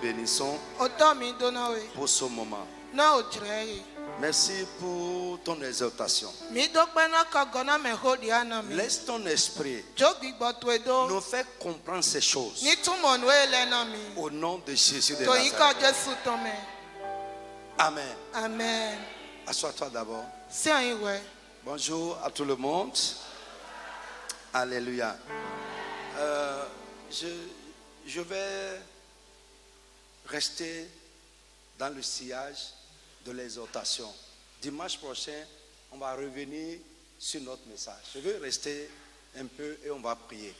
bénissons pour ce moment. Merci pour ton exhortation. Laisse ton esprit nous faire comprendre ces choses. Au nom de Jésus de Nazareth. Amen. Amen. Assois-toi d'abord. Bonjour à tout le monde. Alléluia. Je vais rester dans le sillage de l'exhortation. Dimanche prochain, on va revenir sur notre message. Je vais rester un peu et on va prier.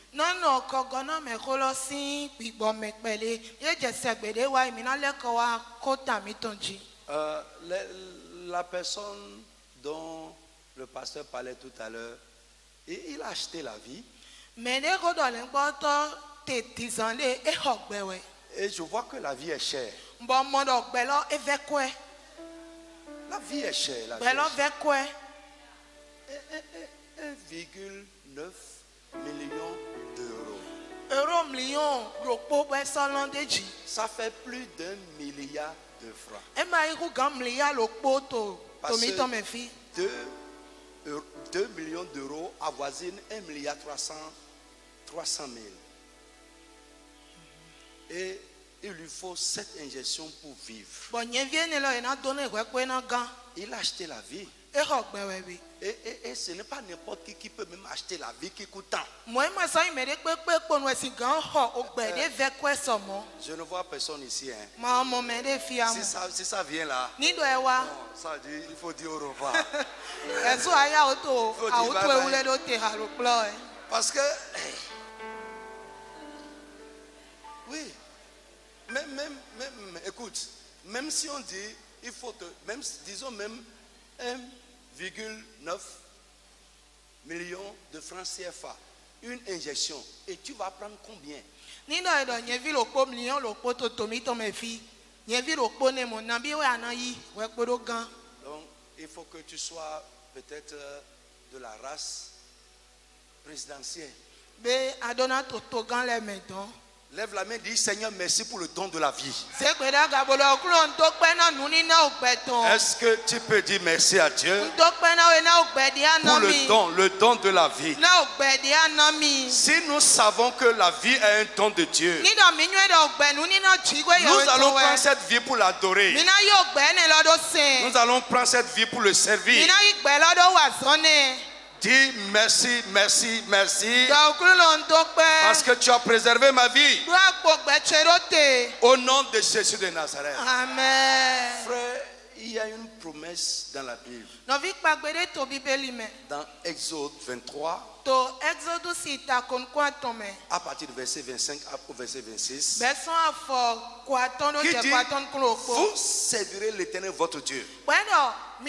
La personne dont le pasteur parlait tout à l'heure, il a acheté la vie. Et je vois que la vie est chère. La vie est chère. La vie est chère. 1,9 million d'euros. Ça fait plus d'1 milliard de francs. Parce que 2 millions d'euros avoisinent 1 milliard 300 000. Et il lui faut cette injection pour vivre. Il a acheté la vie. Et ce n'est pas n'importe qui peut même acheter la vie qui coûte tant. Je ne vois personne ici. Si ça vient là, ça dit, il faut dire au revoir. Parce que, oui, écoute, même si on dit, il faut disons même 1,9 million de francs CFA, une injection, et tu vas prendre combien? Donc, il faut que tu sois peut-être de la race présidentielle. Lève la main, dis Seigneur, merci pour le don de la vie. Est-ce que tu peux dire merci à Dieu pour le don de la vie? Si nous savons que la vie est un don de Dieu, nous allons prendre cette vie pour l'adorer. Nous allons prendre cette vie pour le servir. Dis merci, merci, merci. Parce que tu as préservé ma vie. Au nom de Jésus de Nazareth. Amen. Frère, il y a une promesse dans la Bible. Dans Exode 23. À partir du verset 25 au verset 26. Qui dit, vous servirez l'Éternel votre Dieu. Je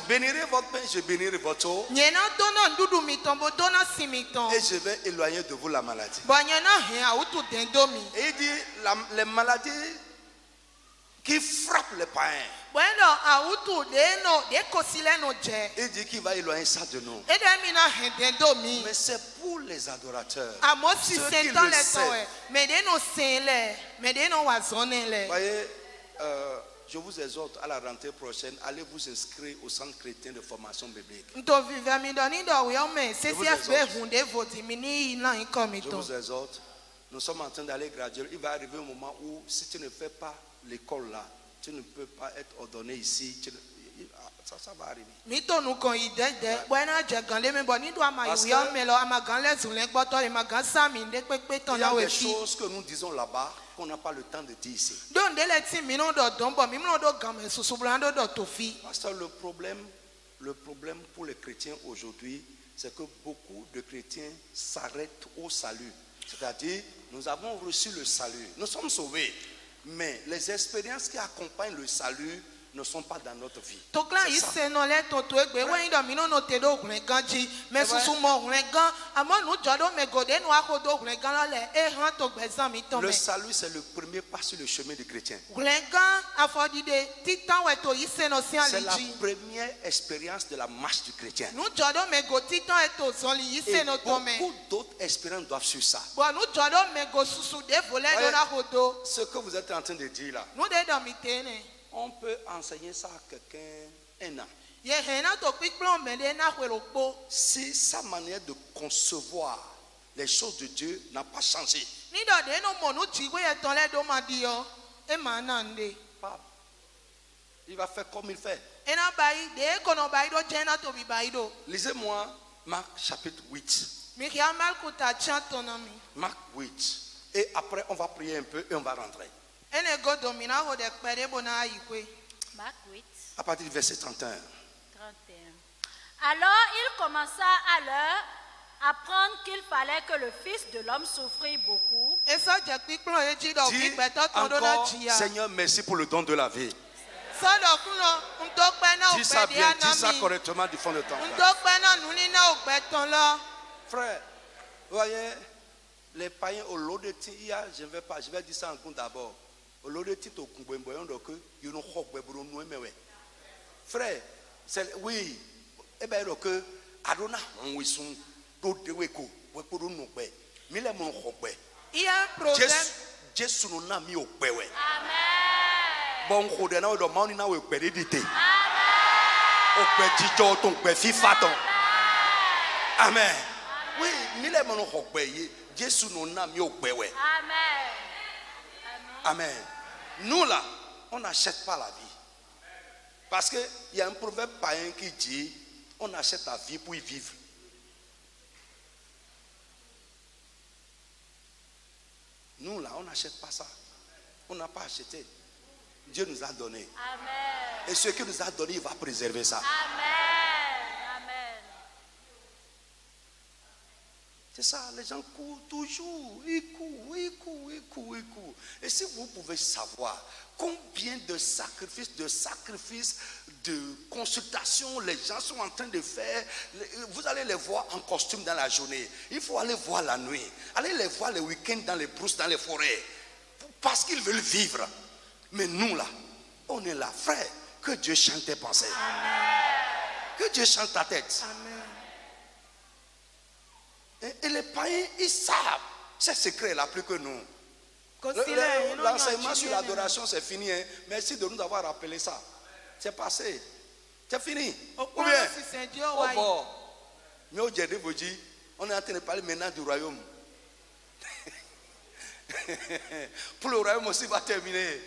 bénirai votre pain, je bénirai votre eau. Et je vais éloigner de vous la maladie. Et il dit, les maladies qui frappent les païens. Il dit qu'il va éloigner ça de nous. Mais c'est pour les adorateurs. Ceux qui le savent. Voyez, je vous exhorte à la rentrée prochaine, allez vous inscrire au centre chrétien de formation biblique. Je vous exhorte. Nous sommes en train d'aller graduer. Il va arriver un moment où si tu ne fais pas l'école là, tu ne peux pas être ordonné ici. Ça va arriver. Il y a des choses que nous disons là-bas qu'on n'a pas le temps de dire ici. Pasteur, le problème pour les chrétiens aujourd'hui, c'est que beaucoup de chrétiens s'arrêtent au salut. C'est-à-dire, nous avons reçu le salut, nous sommes sauvés. Mais les expériences qui accompagnent le salut ne sont pas dans notre vie. C'est ça. Le salut, c'est le premier pas sur le chemin du chrétien. C'est la première expérience de la marche du chrétien. Et beaucoup d'autres expériences doivent suivre ça. Ce que vous êtes en train de dire là, on peut enseigner ça à quelqu'un un an. Si sa manière de concevoir les choses de Dieu n'a pas changé, il va faire comme il fait. Lisez-moi Marc chapitre 8. Marc 8. Et après, on va prier un peu et on va rentrer. Marc 8. À partir du verset 31. Alors il commença à leur apprendre qu'il fallait que le Fils de l'homme souffrit beaucoup. Dis encore, Seigneur, merci pour le don de la vie. Dis ça bien, dis ça correctement du fond de ton cœur. Frère, voyez, les païens au lot de tia, je ne vais pas, je vais dire ça en compte d'abord. Au lot de tia, au kumboyon de que, you know, frère, oui, eh bien, que, Adona, on wissou, d'autres weko, weko no be, mille mon hobbe. Jésus nous n'a mis au béwe. Amen. Bon, on a eu le monde, on a eu le bénédité. Au petit jour, ton béfi faton. Amen. Oui, mille mon hobbe, Jésus nous n'a mis au béwe. Amen. Amen. Nous là, on n'achète pas la vie. Parce qu'il y a un proverbe païen qui dit, on achète la vie pour y vivre. Nous là, on n'achète pas ça. On n'a pas acheté. Dieu nous a donné. Amen. Et ce qu'il nous a donné, il va préserver ça. Amen. Amen. C'est ça, les gens courent toujours. Ils courent. Et si vous pouvez savoir combien de sacrifices, de consultations les gens sont en train de faire, vous allez les voir en costume dans la journée. Il faut aller voir la nuit. Allez les voir le week-end dans les brousses, dans les forêts. Parce qu'ils veulent vivre. Mais nous là, on est là, frère. Que Dieu chante tes pensées. Amen. Que Dieu chante ta tête. Amen. Et les païens, ils savent ces secrets-là plus que nous. L'enseignement sur l'adoration, c'est fini. Hein. Merci de nous avoir rappelé ça. C'est passé. C'est fini. Ou bien, on est en train de parler maintenant du royaume. Pour le royaume aussi va terminer.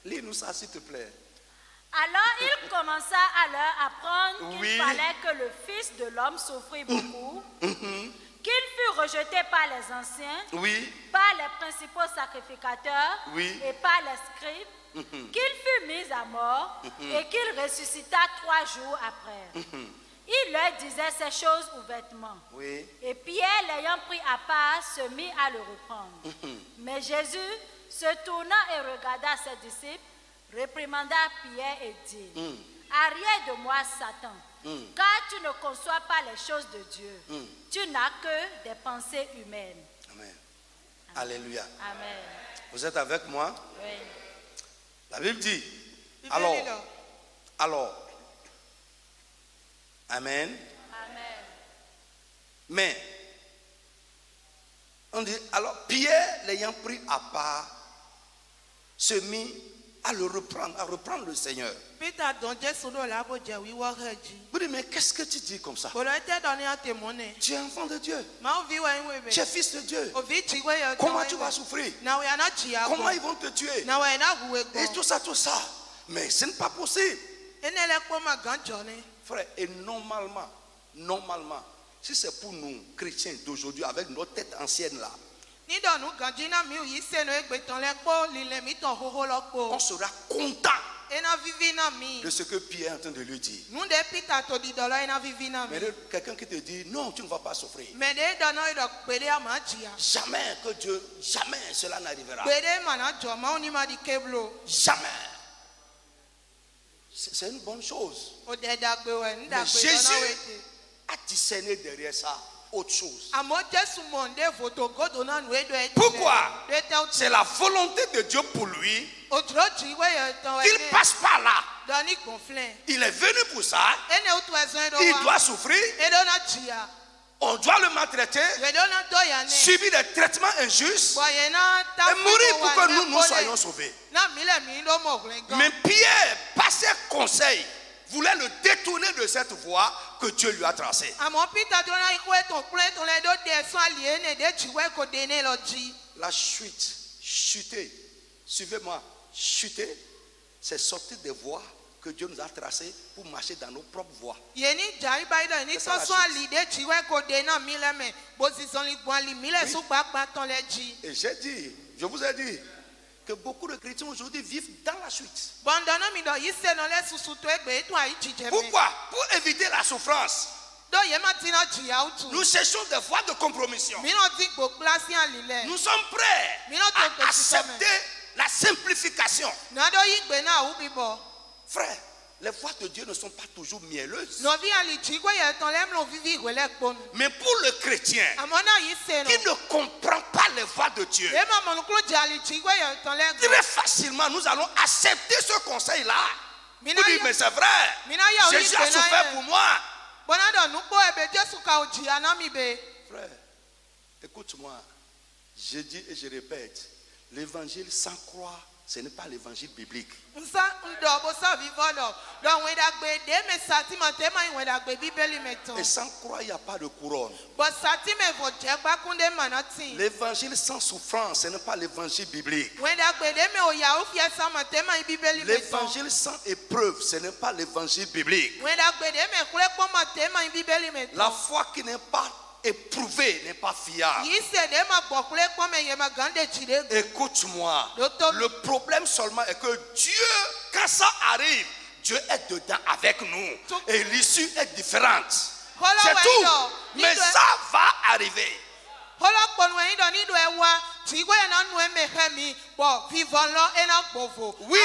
Lis-nous ça, s'il te plaît. Alors il commença à leur apprendre qu'il fallait que le Fils de l'homme souffrit beaucoup, qu'il fut rejeté par les anciens, par les principaux sacrificateurs et par les scribes, qu'il fut mis à mort et qu'il ressuscita 3 jours après. Il leur disait ces choses ouvertement. Et Pierre, l'ayant pris à part, se mit à le reprendre. Mais Jésus, se tournant et regarda ses disciples, réprimanda Pierre et dit, arrière de moi, Satan, car tu ne conçois pas les choses de Dieu. Tu n'as que des pensées humaines. Amen. Alléluia. Amen. Vous êtes avec moi? Oui. La Bible dit, alors, Amen. Amen. Mais, on dit, alors, Pierre, l'ayant pris à part, se mit à le reprendre, à reprendre le Seigneur. Vous dites, mais qu'est-ce que tu dis comme ça? Tu es enfant de Dieu. Tu es fils de Dieu. Comment tu vas souffrir? Comment ils vont te tuer? Et tout ça. Mais ce n'est pas possible. Frère, et normalement, si c'est pour nous, chrétiens d'aujourd'hui, avec notre tête ancienne là, on sera content de ce que Pierre est en train de lui dire. Mais quelqu'un qui te dit non, tu ne vas pas souffrir. Jamais que Dieu, jamais cela n'arrivera. Jamais. C'est une bonne chose. Mais Jésus a discerné derrière ça autre chose. Pourquoi? C'est la volonté de Dieu pour lui qu'il passe par là. Il est venu pour ça. Il doit souffrir. On doit le maltraiter, subir des traitements injustes et mourir pour que nous soyons sauvés. Mais Pierre, par ses conseils, voulait le détourner de cette voie que Dieu lui a tracée. La chute, chuter, suivez-moi, chuter, c'est sortir des voies que Dieu nous a tracées pour marcher dans nos propres voies. Et j'ai dit, je vous ai dit, que beaucoup de chrétiens aujourd'hui vivent dans la suite. Pourquoi? Pour éviter la souffrance. Nous cherchons des voies de compromission. Nous sommes prêts à accepter la simplification. Frère, les voies de Dieu ne sont pas toujours mielleuses. Mais pour le chrétien qui ne comprend pas les voies de Dieu, très facilement nous allons accepter ce conseil-là. Pour dire, mais c'est vrai, Jésus a souffert pour moi. Frère, écoute-moi, je dis et je répète, l'évangile sans croix, ce n'est pas l'évangile biblique. Et sans croix, il n'y a pas de couronne. L'évangile sans souffrance, ce n'est pas l'évangile biblique. L'évangile sans épreuve, ce n'est pas l'évangile biblique. La foi qui n'est pas éprouvée n'est pas fiable. Écoute-moi, le problème seulement est que Dieu, quand ça arrive, Dieu est dedans avec nous et l'issue est différente. C'est tout. Mais ça va arriver. Oui,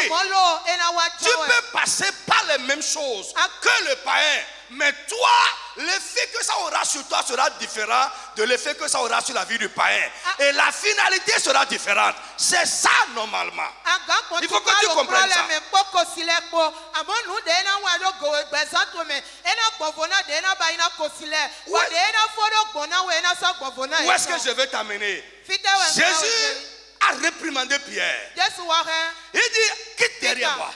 tu peux passer par les mêmes choses que le païen. Mais toi, l'effet que ça aura sur toi sera différent de l'effet que ça aura sur la vie du païen. Et la finalité sera différente. C'est ça normalement. Il faut que tu comprennes ça. Où est-ce que je vais t'amener? Jésus a réprimandé Pierre. Il dit, quitte derrière moi,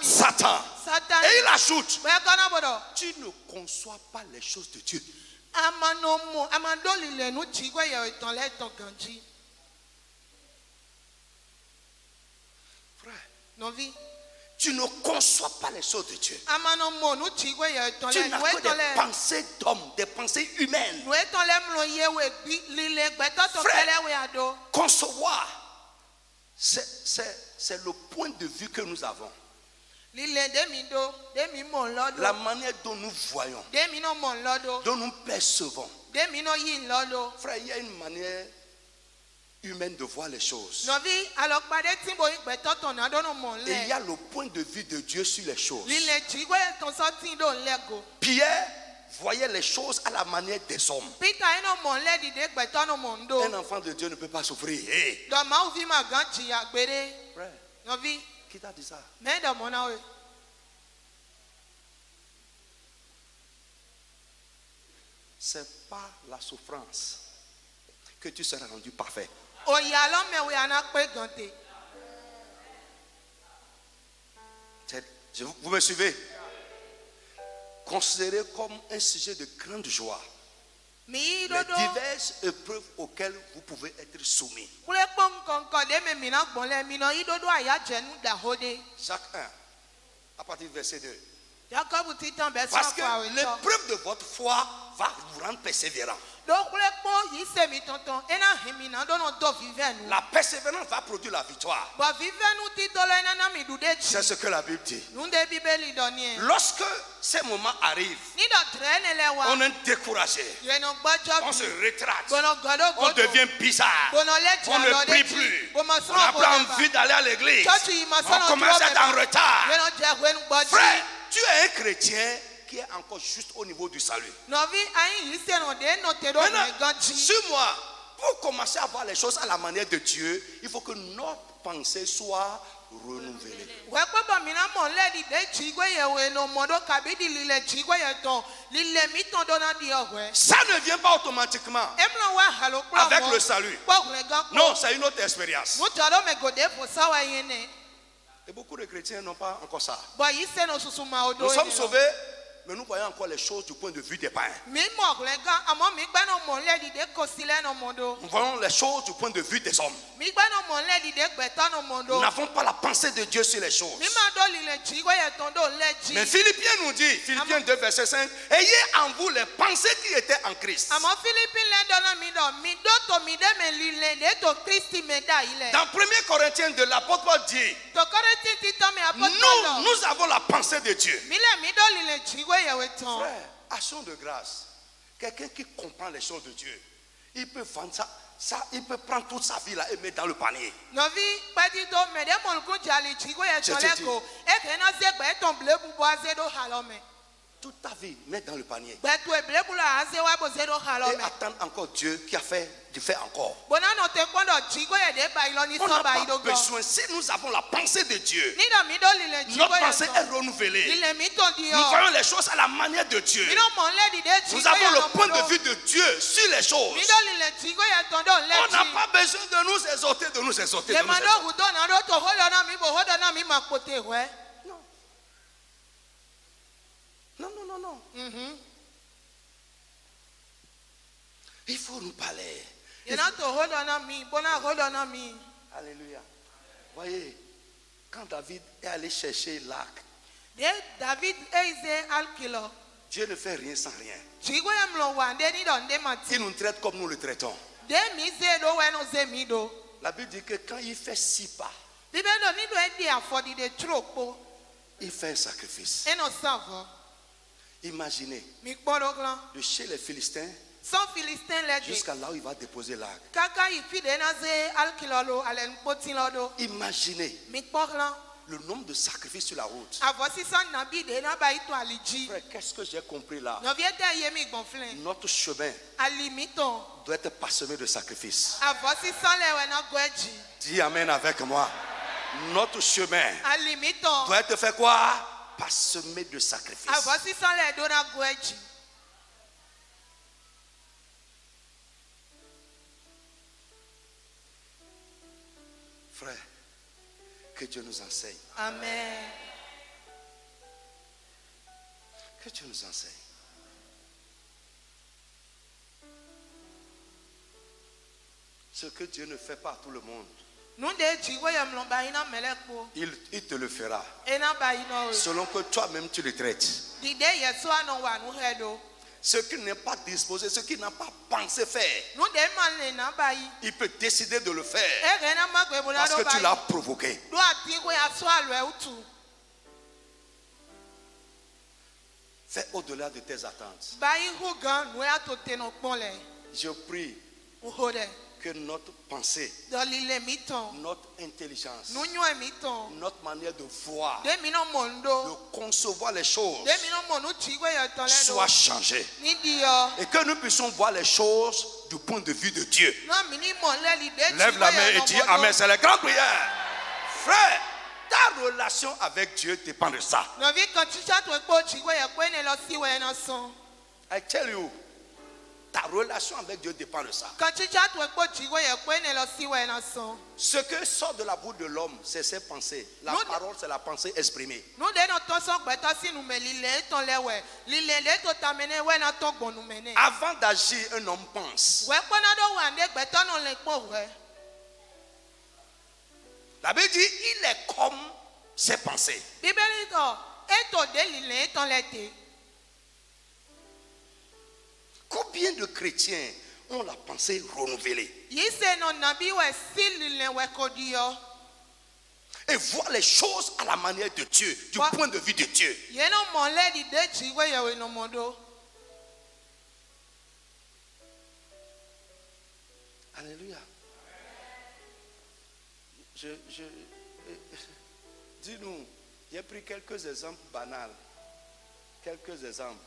Satan. Et il ajoute, tu ne conçois pas les choses de Dieu. Frère, tu ne conçois pas les choses de Dieu. Tu n'as que des pensées d'hommes, des pensées humaines. Frère, concevoir, c'est le point de vue que nous avons. La manière dont nous voyons, dont nous percevons. Frère, il y a une manière humaine de voir les choses. Et il y a le point de vue de Dieu sur les choses. Pierre voyait les choses à la manière des hommes. Un enfant de Dieu ne peut pas souffrir. Hey. Frère, qui t'a dit ça? C'est pas la souffrance que tu seras rendu parfait. Vous me suivez? Considérez comme un sujet de grande joie les diverses épreuves auxquelles vous pouvez être soumis. Jacques 1, à partir du verset 2. Parce que l'épreuve de votre foi va vous rendre persévérant. La persévérance va produire la victoire. C'est ce que la Bible dit. Lorsque ces moments arrivent, on est découragé, on se rétracte, on devient bizarre, on ne prie plus, on n'a plus envie d'aller à l'église, on commence à être en retard. Frère, tu es un chrétien qui est encore juste au niveau du salut. Maintenant, sur moi, pour commencer à voir les choses à la manière de Dieu, il faut que notre pensée soit renouvelée. Ça ne vient pas automatiquement avec le salut. Non, c'est une autre expérience. Et beaucoup de chrétiens n'ont pas encore ça. Nous sommes sauvés, mais nous voyons encore les choses du point de vue des païens. Nous voyons les choses du point de vue des hommes. Nous n'avons pas la pensée de Dieu sur les choses. Mais Philippiens nous dit, Philippiens 2 verset 5, ayez en vous les pensées qui étaient en Christ. Dans 1 Corinthiens 2, l'apôtre Paul dit, nous avons la pensée de Dieu. Frère, action de grâce. Quelqu'un qui comprend les choses de Dieu, il peut vendre ça, il peut prendre toute sa vie là et mettre dans le panier. Toute ta vie, mettre dans le panier. Et attendre encore Dieu qui a fait, de faire encore. On n'a pas besoin. Si nous avons la pensée de Dieu, notre pensée est renouvelée. Nous voyons les choses à la manière de Dieu. Nous avons le point de vue de Dieu sur les choses. On n'a pas besoin de nous exhorter, de nous exhorter. Non. Non. Il faut nous parler. Alléluia. Voyez, quand David est allé chercher l'arc, Dieu ne fait rien sans rien. Il nous traite comme nous le traitons. La Bible dit que quand il fait 6 pas, il fait un sacrifice. Imaginez, de chez les Philistins jusqu'à là où il va déposer l'arc. Imaginez le nombre de sacrifices sur la route. Frère, qu'est-ce que j'ai compris là? Notre chemin doit être parsemé de sacrifices. Dis amen avec moi. Notre chemin doit être fait quoi? Parsemé de sacrifices. Frère, que Dieu nous enseigne. Amen. Que Dieu nous enseigne. Ce que Dieu ne fait pas à tout le monde, il te le fera. Selon que toi-même tu le traites. Ce qui n'est pas disposé, ce qui n'a pas pensé faire, il peut décider de le faire parce que tu l'as provoqué. Fais au-delà de tes attentes. Je prie que notre pensée, notre intelligence, notre manière de voir, de concevoir les choses soit changée. Et que nous puissions voir les choses du point de vue de Dieu. Lève la main et dis amen. C'est la grande prière. Frère, ta relation avec Dieu dépend de ça. I tell you, ta relation avec Dieu dépend de ça. Ce que sort de la bouche de l'homme, c'est ses pensées. La parole, c'est la pensée exprimée. Avant d'agir, un homme pense. La Bible dit, il est comme ses pensées. Combien de chrétiens ont la pensée renouvelée et voient les choses à la manière de Dieu, du point de vue de Dieu? Alléluia. Dis-nous, j'ai pris quelques exemples banals, quelques exemples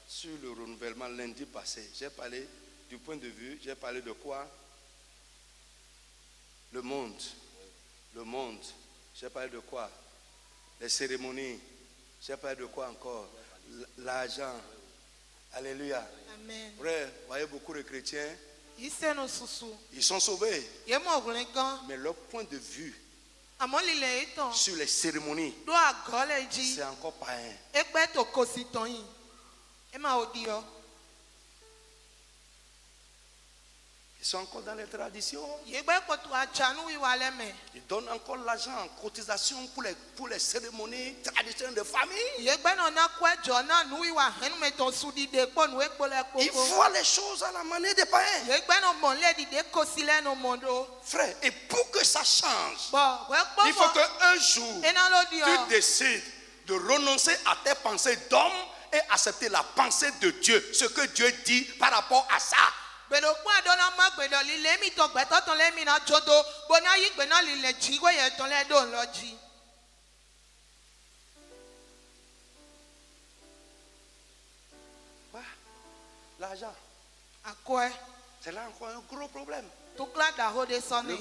sur le renouvellement lundi passé. J'ai parlé du point de vue, j'ai parlé de quoi? Le monde. J'ai parlé de quoi? Les cérémonies. J'ai parlé de quoi encore? L'argent. Alléluia. Amen. Vrai, voyez beaucoup de chrétiens. Ils sont sauvés. Mais leur point de vue sur les cérémonies, c'est encore païen. Ils sont encore dans les traditions. Ils donnent encore l'argent en cotisation pour les cérémonies traditionnelles de famille. Ils voient les choses à la manière des païens. Frère, et pour que ça change, il faut qu'un jour, tu décides de renoncer à tes pensées d'homme et accepter la pensée de Dieu. Ce que Dieu dit par rapport à ça. L'argent. C'est là encore un gros problème. Le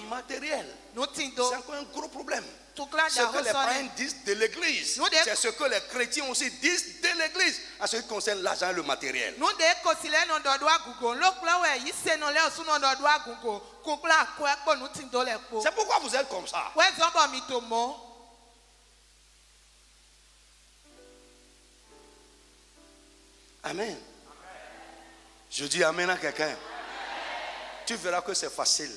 matériel, c'est encore un gros problème. Ce que les païens disent de l'église, c'est ce que les chrétiens aussi disent de l'église en ce qui concerne l'argent et le matériel. C'est pourquoi vous êtes comme ça. Amen. Je dis amen à quelqu'un. Tu verras que c'est facile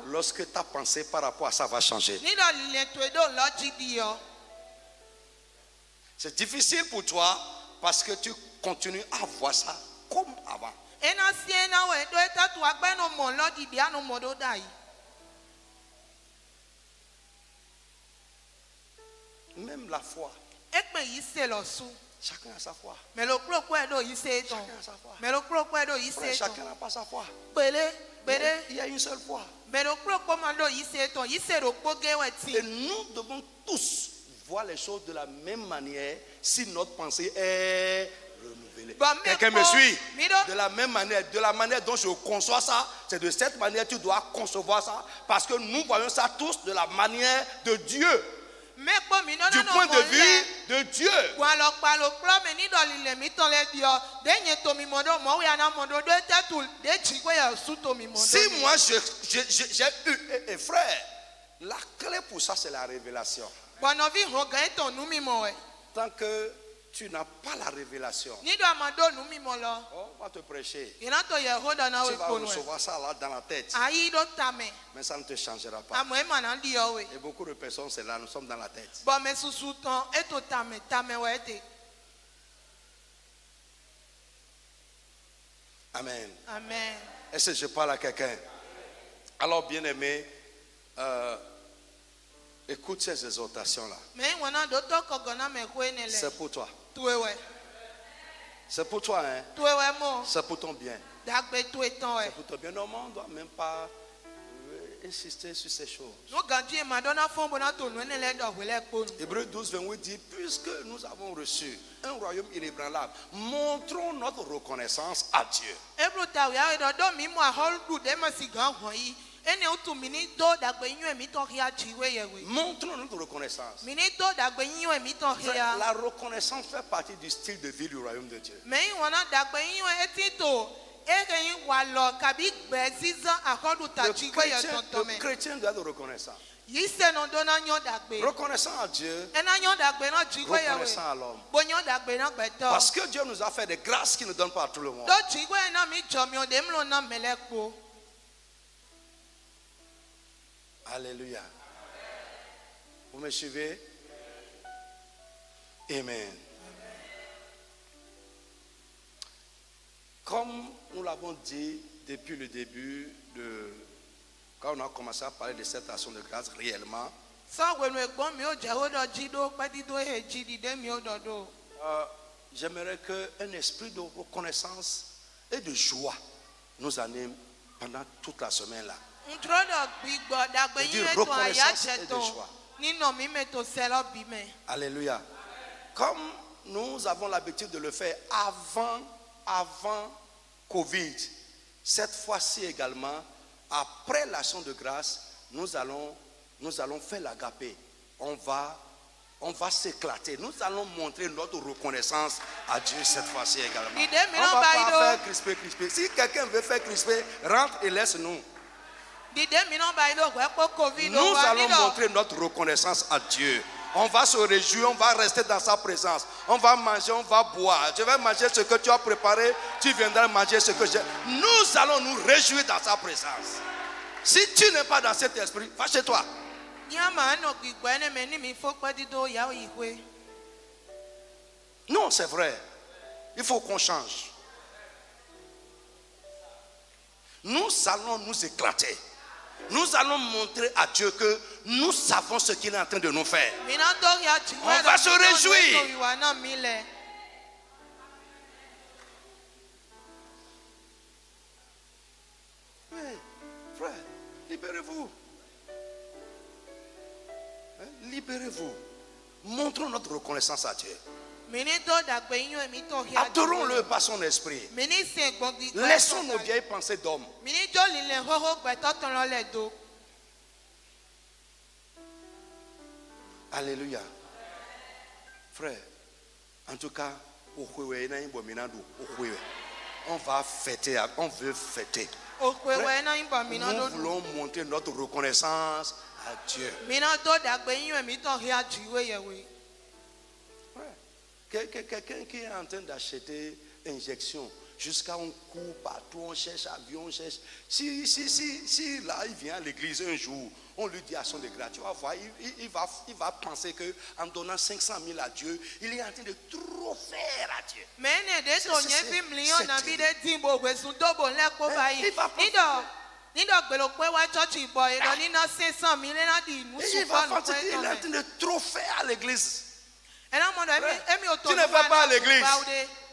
lorsque ta pensée par rapport à ça va changer. C'est difficile pour toi parce que tu continues à voir ça comme avant. Même la foi. Chacun a sa foi. Chacun a sa foi. Frère, chacun n'a pas sa foi. Il y a une seule foi. Et nous devons tous voir les choses de la même manière si notre pensée est renouvelée. Quelqu'un me suit? De la même manière, de la manière dont je conçois ça, c'est de cette manière que tu dois concevoir ça. Parce que nous voyons ça tous de la manière de Dieu. Du point de vue de Dieu. Si moi j'ai eu, et frère, la clé pour ça c'est la révélation. Tant que tu n'as pas la révélation, on va te prêcher. Tu vas recevoir ça là dans la tête. Mais ça ne te changera pas. Et beaucoup de personnes, c'est là, nous sommes dans la tête. Amen. Amen. Est-ce que je parle à quelqu'un? Alors, bien aimé, écoute ces exhortations-là. C'est pour toi. C'est pour toi, hein? C'est pour ton bien. C'est pour ton bien. Non, on ne doit même pas insister sur ces choses. Hébreux 12, 28 dit, puisque nous avons reçu un royaume inébranlable, montrons notre reconnaissance à Dieu. Montrons notre reconnaissance. La reconnaissance fait partie du style de vie du royaume de Dieu. Le chrétien doit être reconnaissant. Reconnaissant à Dieu, reconnaissant à l'homme. Parce que Dieu nous a fait des grâces qu'il ne donne pas à tout le monde. Alléluia. Vous me suivez? Amen. Comme nous l'avons dit depuis le début, quand on a commencé à parler de cette action de grâce réellement, j'aimerais qu'un esprit de reconnaissance et de joie nous anime pendant toute la semaine là. De reconnaissance et de joie. Alléluia. Comme nous avons l'habitude de le faire avant Covid, cette fois-ci également, après l'action de grâce, nous allons faire l'agapé. On va s'éclater. Nous allons montrer notre reconnaissance à Dieu cette fois-ci également. On ne va pas faire crisper. Si quelqu'un veut faire crisper, rentre et laisse-nous. Nous allons montrer notre reconnaissance à Dieu. On va se réjouir, on va rester dans sa présence. On va manger, on va boire. Je vais manger ce que tu as préparé. Tu viendras manger ce que j'ai. Nous allons nous réjouir dans sa présence. Si tu n'es pas dans cet esprit, va chez toi. Non, c'est vrai. Il faut qu'on change. Nous allons nous éclater. Nous allons montrer à Dieu que nous savons ce qu'il est en train de nous faire. On va se réjouir. Oui, frère, libérez-vous. Libérez-vous. Montrons notre reconnaissance à Dieu. Adorons-le par son esprit. Laissons nos vieilles pensées d'hommes. Alléluia. Frère, en tout cas, on va fêter, on veut fêter. Frère, nous voulons montrer notre reconnaissance à Dieu. Quelqu'un qui est en train d'acheter injection, jusqu'à on court partout, on cherche avion, on cherche. Si là il vient à l'église un jour, on lui dit action de grâce, tu vas voir, il va penser qu'en donnant 500 000 à Dieu, il est en train de trop faire à Dieu. Il va penser qu'il est en train de trop faire à l'église. Tu ne fais pas à l'église,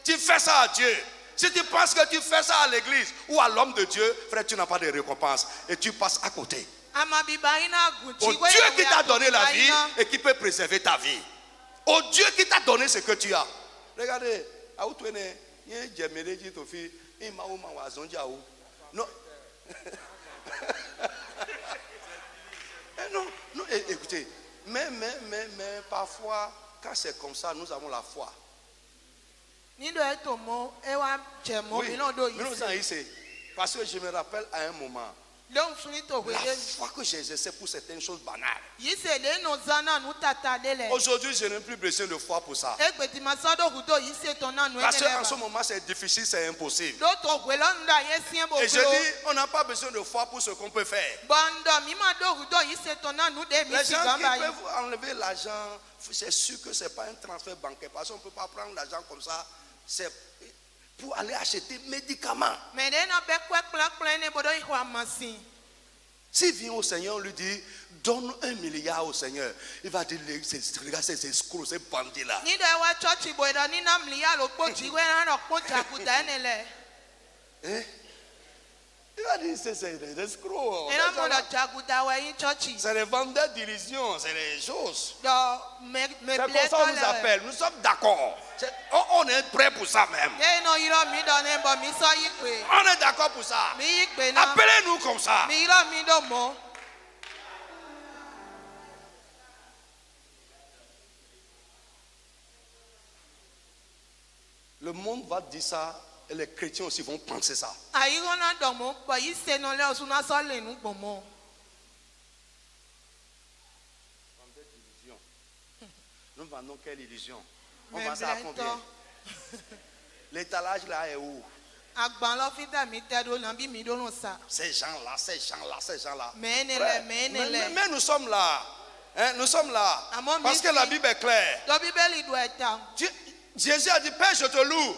tu fais ça à Dieu. Si tu penses que tu fais ça à l'église ou à l'homme de Dieu, frère, tu n'as pas de récompense et tu passes à côté. Au Dieu qui t'a donné la vie et qui peut préserver ta vie. Au Dieu qui t'a donné ce que tu as. Regardez, non. Non, écoutez, mais parfois, quand c'est comme ça, nous avons la foi. Oui, mais nous en ici, parce que je me rappelle à un moment, la foi que j'ai exercée pour certaines choses banales. Aujourd'hui, je n'ai plus besoin de foi pour ça. Parce qu'en ce moment, c'est difficile, c'est impossible. Et je dis, on n'a pas besoin de foi pour ce qu'on peut faire. Les gens qui peuvent enlever l'argent, c'est sûr que ce n'est pas un transfert bancaire. Parce qu'on ne peut pas prendre l'argent comme ça. C'est pour aller acheter médicaments. S'il vient au Seigneur, on lui dit, donne 1 milliard au Seigneur. Il va dire, regarde ces escrocs, ces bandits-là. Il va dire, c'est des escrocs. C'est des vendeurs d'illusions, c'est des choses. C'est comme ça qu'on nous appelle. Nous sommes d'accord. On est prêt pour ça même. On est d'accord pour ça. Appelez-nous comme ça. Le monde va dire ça et les chrétiens aussi vont penser ça. Nous vendons quelle illusion? On vend ça à combien? L'étalage là est où? Ces gens-là. Mais nous sommes là. Hein, nous sommes là. Parce que la Bible est claire. Jésus a dit, Père, je te loue.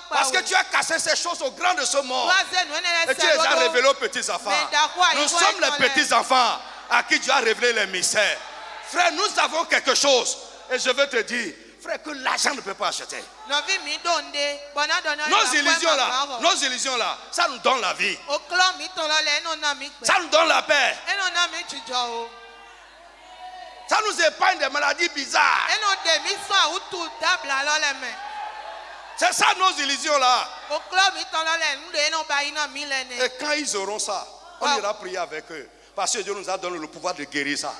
Parce que tu as cassé ces choses au grand de ce monde. Et tu les as révélées aux petits-enfants. Nous sommes les petits-enfants à qui Dieu a révélé les mystères. Frère, nous avons quelque chose. Et je veux te dire, frère, que l'argent ne peut pas acheter. Nos illusions là, ça nous donne la vie. Ça nous donne la paix. Ça nous épargne des maladies bizarres. C'est ça nos illusions là. Et quand ils auront ça, on ira prier avec eux. Parce que Dieu nous a donné le pouvoir de guérir ça.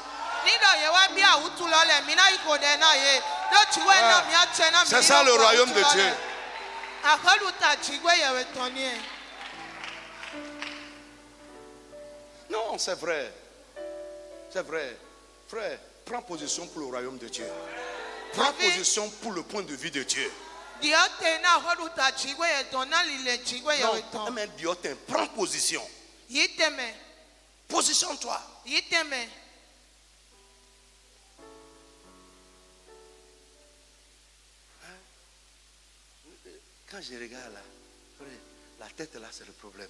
C'est ça le royaume de Dieu. Non, c'est vrai. C'est vrai. Frère, prends position pour le royaume de Dieu. Prends position pour le point de vue de Dieu. Non, mais Dieu, prends position. Positionne-toi. Quand je regarde là, la tête là, c'est le problème.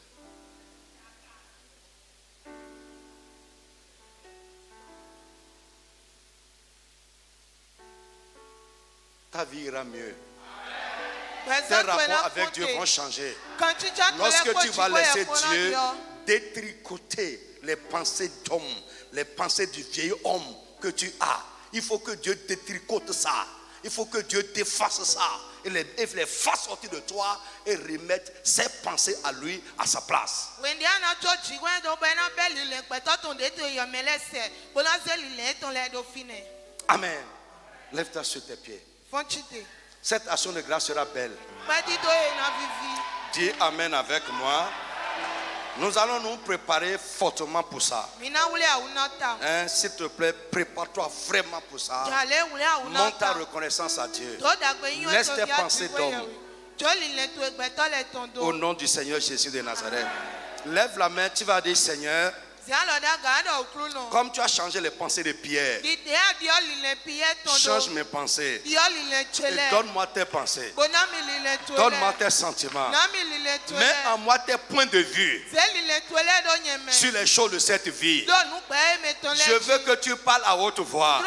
Ta vie ira mieux. Tes rapports avec Dieu vont changer. Lorsque tu vas laisser Dieu détricoter les pensées d'homme, les pensées du vieil homme que tu as, il faut que Dieu détricote ça. Il faut que Dieu défasse ça. Et les fasse sortir de toi et remettre ses pensées à lui à sa place. Amen. Lève-toi sur tes pieds. Cette action de grâce sera belle. Dis Amen avec moi. Nous allons nous préparer fortement pour ça. Hein, s'il te plaît, prépare-toi vraiment pour ça. Montre ta reconnaissance à Dieu. Laisse tes pensées d'homme. Au nom du Seigneur Jésus de Nazareth. Lève la main, tu vas dire Seigneur, comme tu as changé les pensées de Pierre, change mes pensées et donne-moi tes pensées, donne-moi tes sentiments, mets en moi tes points de vue sur les choses de cette vie. Je veux que tu parles à haute voix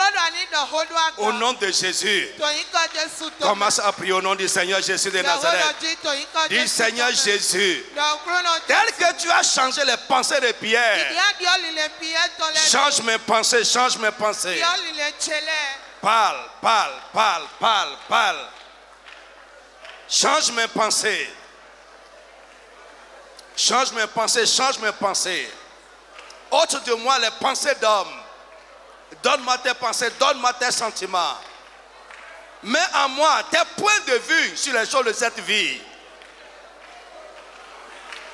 au nom de Jésus. Commence à prier au nom du Seigneur Jésus de Nazareth. Dis Seigneur Jésus, tel que tu as changé les pensées de Pierre, change mes pensées, change mes pensées. Parle, parle, parle, parle, parle. Change mes pensées. Change mes pensées, change mes pensées. Ôte de moi les pensées d'homme. Donne-moi tes pensées, donne-moi tes sentiments. Mets en moi tes points de vue sur les choses de cette vie.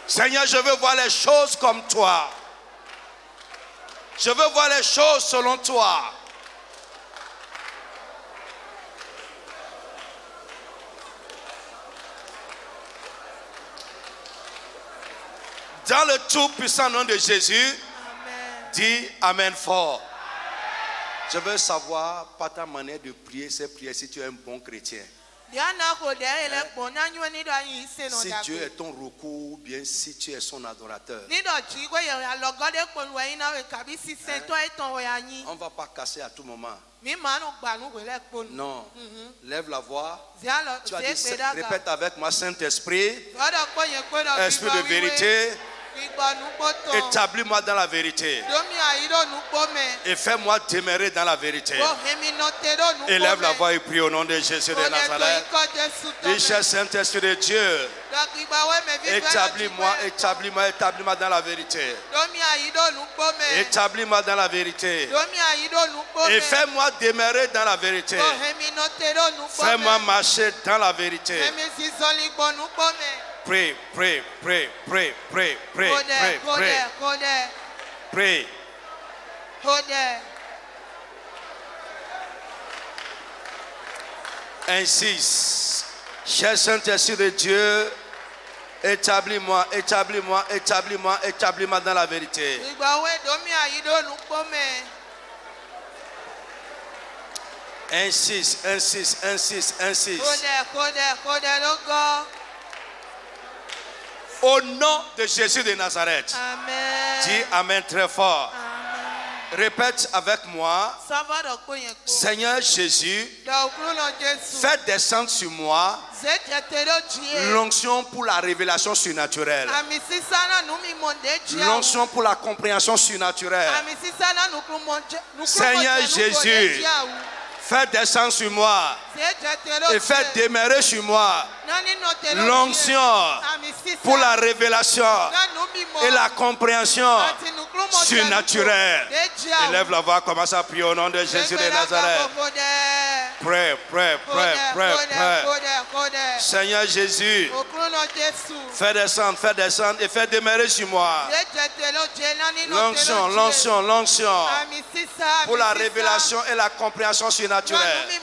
Seigneur, je veux voir les choses comme toi. Je veux voir les choses selon toi. Dans le tout-puissant nom de Jésus, amen. Dis Amen fort. Je veux savoir par ta manière de prier ces prières si tu es un bon chrétien. Si Dieu est ton recours, bien si tu es son adorateur. On ne va pas casser à tout moment. Non. Lève la voix. Tu as dit, répète avec moi, Saint-Esprit, Esprit de vérité, établis-moi dans la vérité et fais-moi demeurer dans la vérité. Élève la voix et prie au nom de Jésus de Nazareth. Dis, cher Saint-Esprit de Dieu, établis-moi, établis-moi, établis-moi dans la vérité. Établis-moi dans la vérité et fais-moi demeurer dans la vérité. Fais-moi marcher dans la vérité. Pray, pray, pray, pray, pray, pray, pray, pray. Insiste. Cher Saint-Esprit de Dieu, établis-moi, établis-moi, établis-moi, établis-moi dans la vérité. Insiste, insiste, insiste, insiste. Au nom de Jésus de Nazareth. Amen. Dis Amen très fort. Amen. Répète avec moi. Seigneur Jésus, fais descendre sur moi l'onction pour la révélation surnaturelle. L'onction pour la compréhension surnaturelle. Seigneur Jésus, fais descendre sur moi et fais demeurer sur moi l'onction pour la révélation et la compréhension surnaturelle. Élève la voix, commence à prier au nom de Jésus de Nazareth. Prie, prie, prie, prie, prie. Seigneur Jésus, fais descendre et fais demeurer sur moi l'onction, l'onction, l'onction pour la révélation et la compréhension surnaturelle. Prie,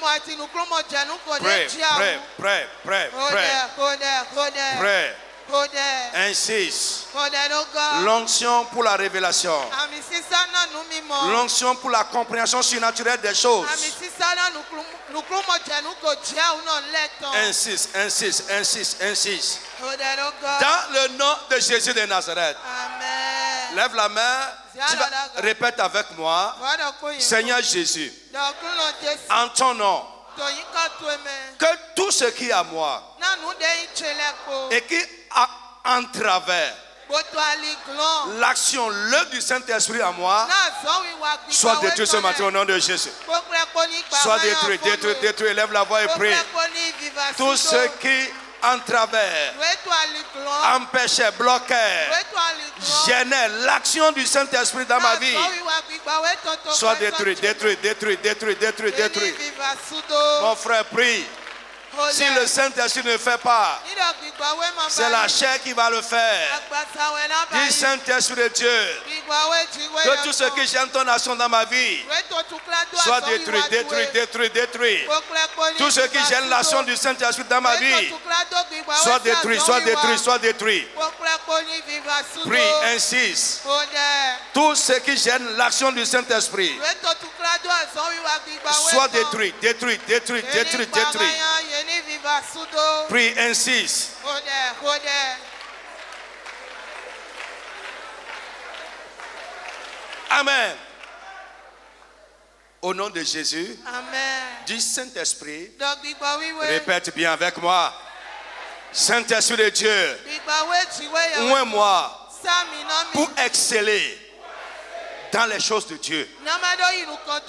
prie, prie, prie, prie. Prie. Insiste. L'onction pour la révélation. L'onction pour la compréhension surnaturelle des choses. Insiste, insiste, insiste, insiste. Dans le nom de Jésus de Nazareth. Amen. Lève la main. Répète avec moi. Seigneur Jésus, en ton nom, que tout ce qui est à moi et qui a en travers l'action, l'œuvre du Saint-Esprit à moi, soit détruit ce matin au nom de Jésus. Soit détruit, détruit, détruit. Lève la voix et prie. Tout ce qui en travers empêchait, bloquait, gênait l'action du Saint-Esprit dans ma vie, soit détruit, détruit, détruit, détruit, détruit, détruit. Mon frère, prie. Si le Saint-Esprit ne fait pas, c'est la chair qui va le faire. Dis Saint-Esprit de Dieu, que tout ce qui gêne ton action dans ma vie soit détruit, détruit, détruit, détruit. Tout ce qui gêne l'action du Saint-Esprit dans ma vie soit détruit, soit détruit, soit détruit. Prie, insiste. Tout ce qui gêne l'action du Saint-Esprit soit détruit, détruit, détruit, détruit, détruit. Prie, insiste. Amen. Au nom de Jésus, Amen. Dis Saint-Esprit, répète bien avec moi. Saint-Esprit de Dieu, ouvre-moi pour exceller dans les choses de Dieu.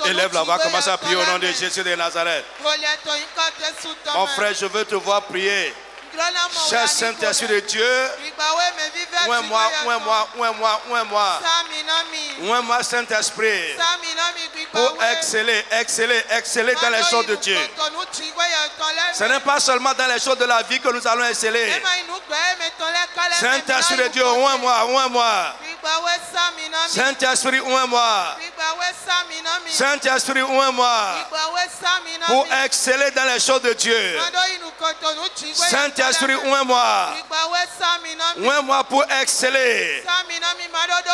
Élève la voix, commence à prier au nom de Jésus de Nazareth. Mon frère, je veux te voir prier. Cher Saint-Esprit de Dieu, ouvre-moi, ouvre-moi, ouvre-moi, ouvre-moi. Ouvre-moi, Saint-Esprit, pour exceller, exceller, exceller dans les choses de Dieu. Ce n'est pas seulement dans les choses de la vie que nous allons exceller. Saint-Esprit de Dieu, ouvre-moi, ouvre-moi. Saint-Esprit, ouvre-moi. Saint-Esprit, ouvre-moi pour exceller dans les choses de Dieu. Saint-Esprit, ouvre-moi. Ouvre-moi pour exceller.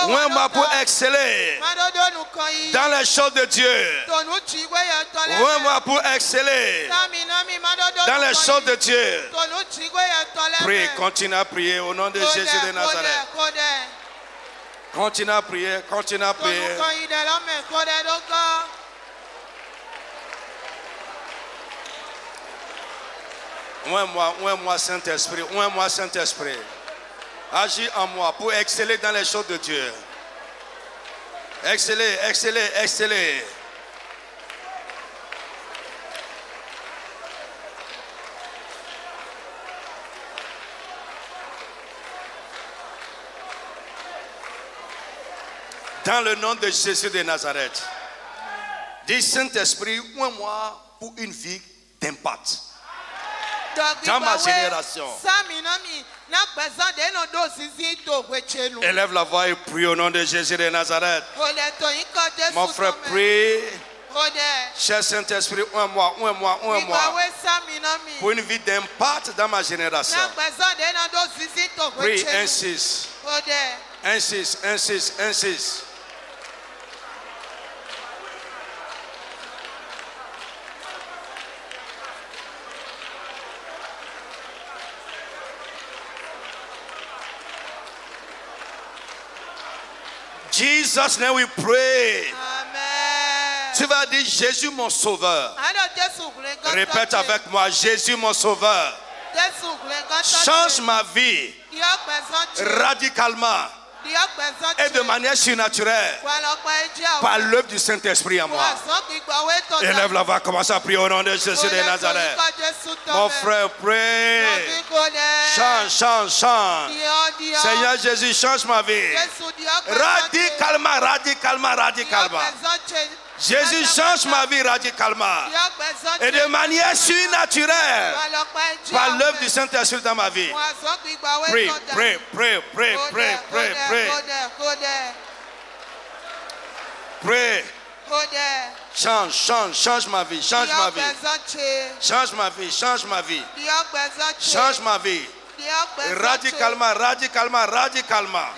Ouvre-moi pour exceller dans les choses de Dieu. Ouvre-moi pour exceller dans les choses de Dieu. Prie, continue à prier au nom de Jésus de Nazareth. Continue à prier, continue à prier. Ouvre-moi, Saint-Esprit, ouvre-moi, Saint-Esprit. Agis en moi pour exceller dans les choses de Dieu. Exceller, exceller, exceller. Dans le nom de Jésus de Nazareth. Dis Saint-Esprit, ouvre-moi pour une vie d'impact. Dans ma génération. Élève la voix et prie au nom de Jésus de Nazareth. Mon frère, prie. Cher Saint-Esprit, ouvre-moi, ouvre-moi, ouvre-moi pour une vie d'impact dans ma génération. Prie, insiste. Insiste, insiste, insiste. Jesus' name we pray. Amen. Tu vas dire Jésus mon sauveur. Répète avec moi, Jésus mon sauveur. Change ma vie radicalement et de manière surnaturelle par l'œuvre du Saint-Esprit en moi. Élève la voix, commence à prier au nom de Jésus de Nazareth. Mon frère, prie. Change, change, change. Seigneur Jésus, change ma vie. Radicalement, radicalement, radicalement. Jésus, change ma vie radicalement et de manière surnaturelle par l'œuvre du Saint-Esprit dans ma vie. Prie, prie, prie, prie, prie, prie, prie. Prie. Change, change, change ma vie, change ma vie. Change ma vie, change ma vie. Change ma vie. Radicalement, radicalement, radicalement.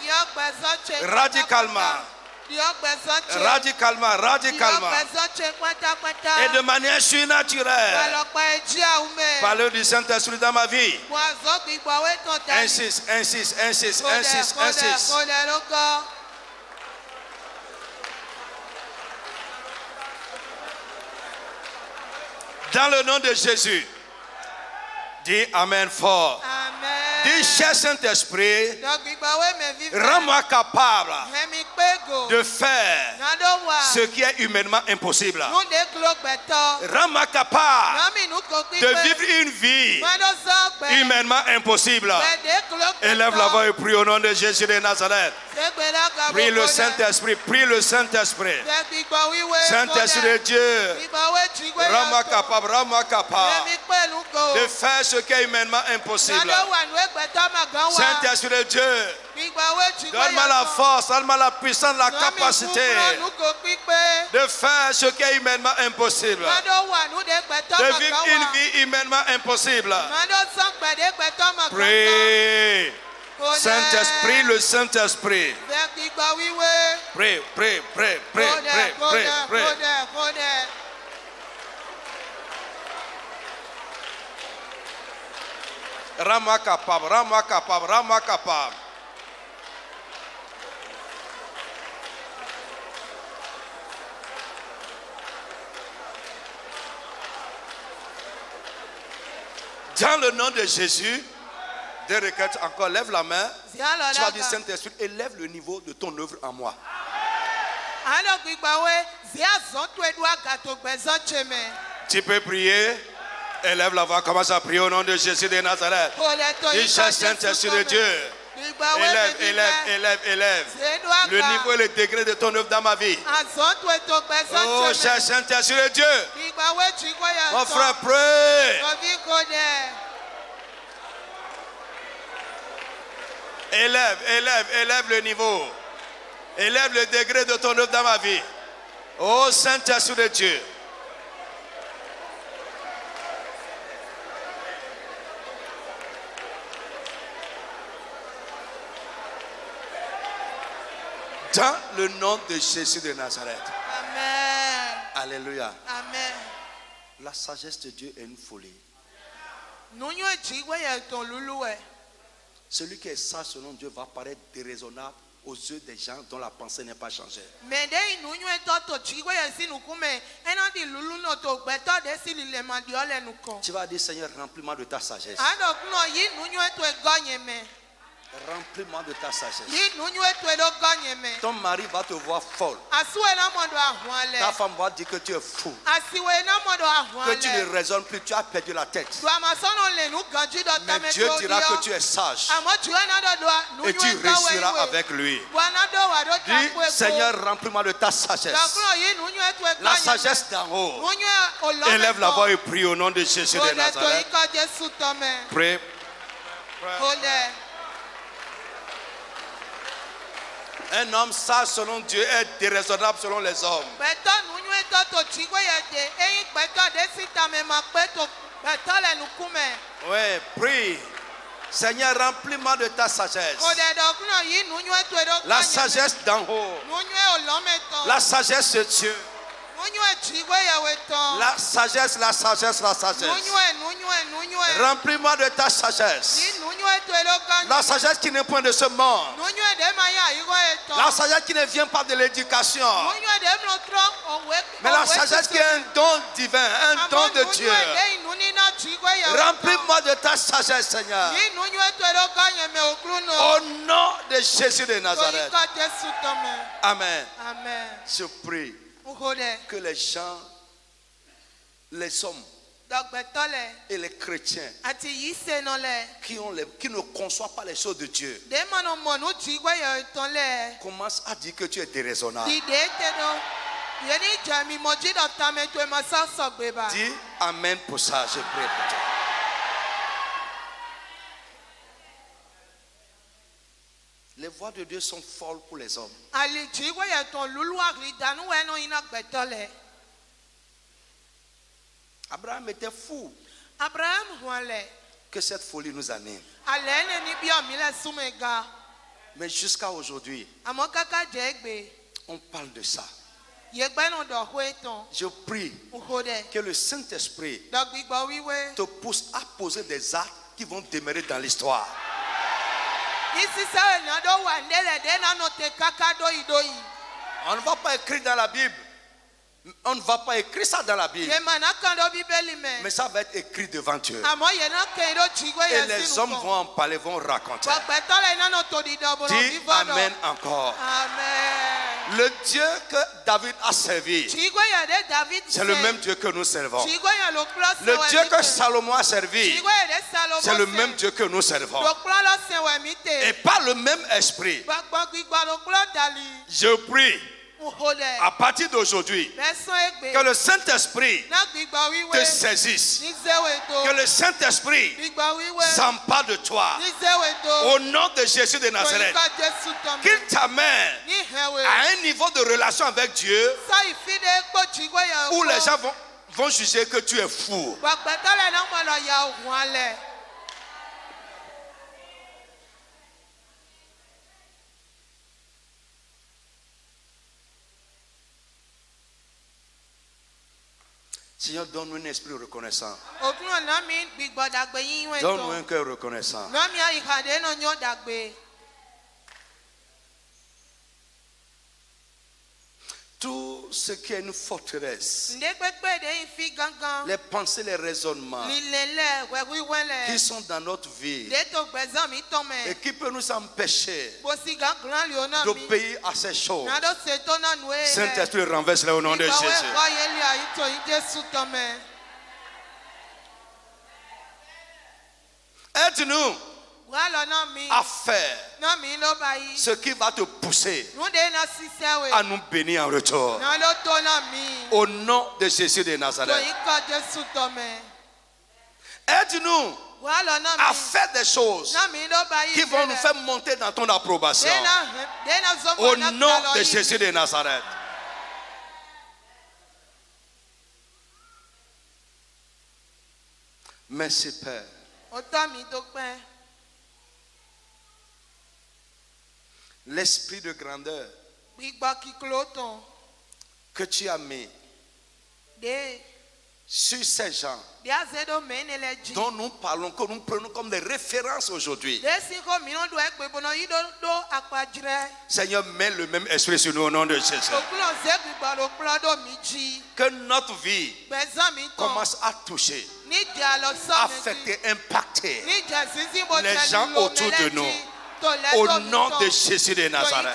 Radicalement. Radicalement, radicalement et de manière surnaturelle par l'œuvre du Saint-Esprit dans ma vie. Insiste, insiste, insiste, insiste, insiste. Dans le nom de Jésus, dis Amen fort. Dis, cher Saint-Esprit, rends-moi capable de faire ce qui est humainement impossible. Rends-moi capable de vivre une vie humainement impossible. Élève la voix et prie au nom de Jésus de Nazareth. Prie le Saint-Esprit, prie le Saint-Esprit. Saint-Esprit de Dieu, rends-moi capable de faire ce qui est humainement impossible. Saint-Esprit de Dieu, donne-moi la force, donne-moi la puissance, la capacité de faire ce qui est humainement impossible. De vivre une vie humainement impossible. Prie. Saint-Esprit, le Saint-Esprit. Prie, prie, prie, prie, prie, prie, prie. Rends-moi capable, rends-moi capable, rends-moi capable. Dans le nom de Jésus, des requêtes encore, lève la main. Tu vas dire Saint-Esprit, élève le niveau de ton œuvre en moi. Tu peux prier. Élève la voix, commence à prier au nom de Jésus de Nazareth. Dis, cher Saint-Esprit de Dieu, élève, élève, élève, élève le niveau et le degré de ton œuvre dans ma vie. Oh, cher Saint-Esprit de Dieu, mon frère, prie. Élève, élève, élève le niveau. Élève le degré de ton œuvre dans ma vie. Oh, Saint-Esprit de Dieu. Dans le nom de Jésus de Nazareth. Amen. Alléluia. Amen. La sagesse de Dieu est une folie. Celui qui est sage selon Dieu va paraître déraisonnable aux yeux des gens dont la pensée n'est pas changée. Tu vas dire, Seigneur, remplis-moi de ta sagesse. Remplis-moi de ta sagesse. Ton mari va te voir folle. Ta femme va dire que tu es fou. Que tu ne raisonnes plus, tu as perdu la tête. Mais Dieu dira que tu es sage. Et tu réussiras avec lui. Dis, Seigneur, remplis-moi de ta sagesse. La sagesse d'en haut. Élève la voix et prie au nom de Jésus de Nazareth. Prie. Un homme sage selon Dieu est déraisonnable selon les hommes. Oui, prie. Seigneur, remplis-moi de ta sagesse. La sagesse d'en haut. La sagesse de Dieu. La sagesse, la sagesse, la sagesse. Remplis-moi de ta sagesse. La sagesse qui n'est point de ce monde. La sagesse qui ne vient pas de l'éducation. Mais la sagesse qui est un don divin, un don de Dieu. Remplis-moi de ta sagesse, Seigneur. Au nom de Jésus de Nazareth. Amen. Je prie que les gens, les hommes et les chrétiens qui ne conçoivent pas les choses de Dieu commencent à dire que tu es déraisonnable. Dis amen pour ça, je prie pour toi. Les voix de Dieu sont folles pour les hommes. Abraham était fou. Que cette folie nous anime. Mais jusqu'à aujourd'hui, on parle de ça. Je prie que le Saint-Esprit te pousse à poser des actes qui vont demeurer dans l'histoire. On ne va pas écrire dans la Bible. On ne va pas écrire ça dans la Bible. Mais ça va être écrit devant Dieu. Et les hommes vont en parler, vont raconter. Dis amen encore. Amen. Le Dieu que David a servi, c'est le même Dieu que nous servons. Le Dieu que Salomon a servi, c'est le même Dieu que nous servons. Et par le même esprit, je prie à partir d'aujourd'hui que le Saint-Esprit te saisisse, que le Saint-Esprit s'empare de toi au nom de Jésus de Nazareth, qu'il t'amène à un niveau de relation avec Dieu où les gens vont juger que tu es fou. Seigneur, donne-nous un esprit reconnaissant. Donne-nous un cœur reconnaissant. Tout ce qui est une forteresse, les pensées, les raisonnements qui sont dans notre vie et qui peuvent nous empêcher d'obéir à ces choses, Saint-Esprit, renverse-les au nom de Jésus. Aide-nous à faire ce qui va te pousser à nous bénir en retour. Au nom de Jésus de Nazareth. Aide-nous à faire des choses qui vont nous faire monter dans ton approbation. Au nom de Jésus de Nazareth. Merci Père. L'esprit de grandeur que tu as mis sur ces gens dont nous parlons, que nous prenons comme des références aujourd'hui. Seigneur, mets le même esprit sur nous au nom de Jésus. Que notre vie commence à toucher, affecter, impacter les gens autour de nous. Au nom de Jésus de Nazareth.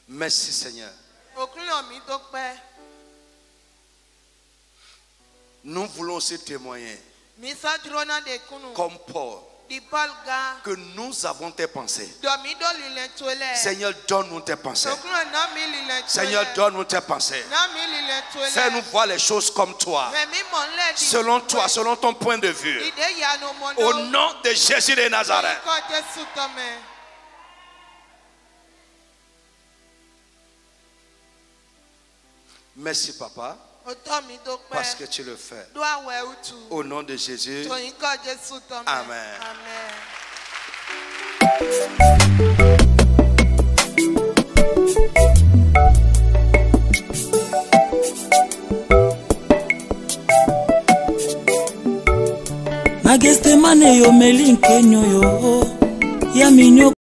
Merci Seigneur. Nous voulons aussi témoigner comme Paul que nous avons tes pensées. Seigneur, donne-nous tes pensées. Seigneur, donne-nous tes pensées. Fais-nous voir les choses comme toi. Selon toi, selon ton point de vue. Au nom de Jésus de Nazareth. Merci Papa. Parce que tu le fais. Au nom de Jésus. Amen. gestemane yo melinkenyo yo ya minyo